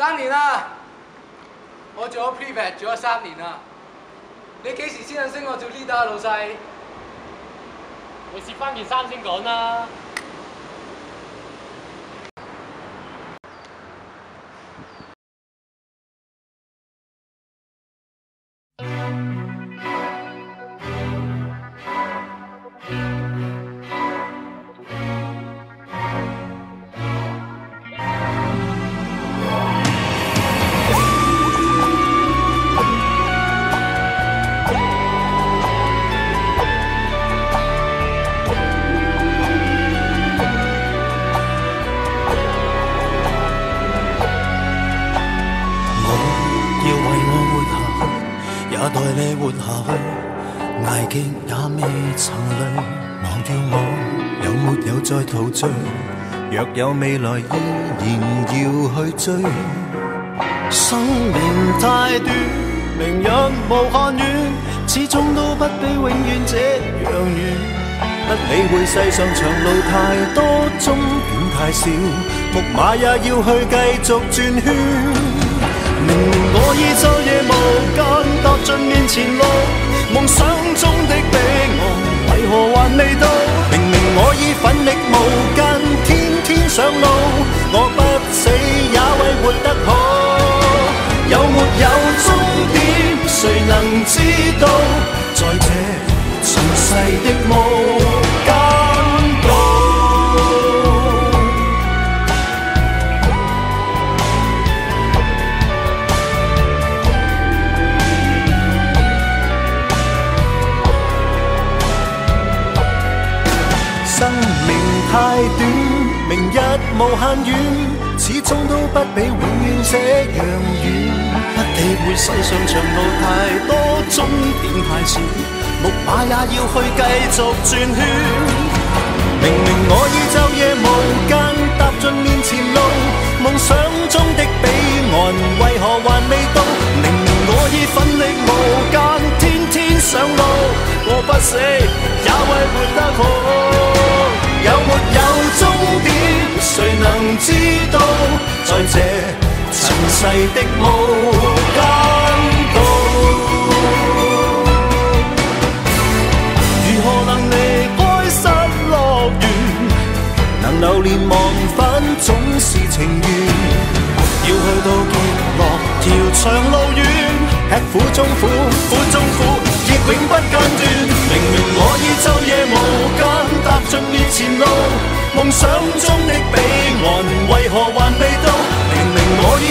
3年啦，我做咗 prefect 做咗3年啦。你幾時先肯升我做 leader 啊，老細？你試翻件衫先講啦。代你活下去，捱極也未曾累。忘掉我有沒有再陶醉？若有未來依然要去追。生命太短，明日無限遠，始終都不比永遠這樣遠。不理會世上長路太多，終點太少，木馬也要去繼續轉圈。明明我已晝夜無間踏盡面前路，夢想中的彼岸為何還未到？明明我已奮力無間，天天上路，我不死也為活得好。有沒有終點，誰能知道？在這塵世的無間道。生命太短，明日無限遠，始終都不比永遠這樣遠。不理會世上長路太多，終點太少，木馬也要去繼續轉圈。明明我已晝夜無間踏盡面前路，夢想中的彼岸為何還未到？明明我已奮力無間，天天上路，我不死也為活得好。有沒有終點，誰能知道？在這塵世的無間道，如何能離開失樂園？能流連忘返總是情緣，要去到極樂條長路遠，吃苦中苦，苦中苦，亦永不間斷。明明我已晝夜無間踏盡面前路，夢想中的彼岸為何還未到？明明我已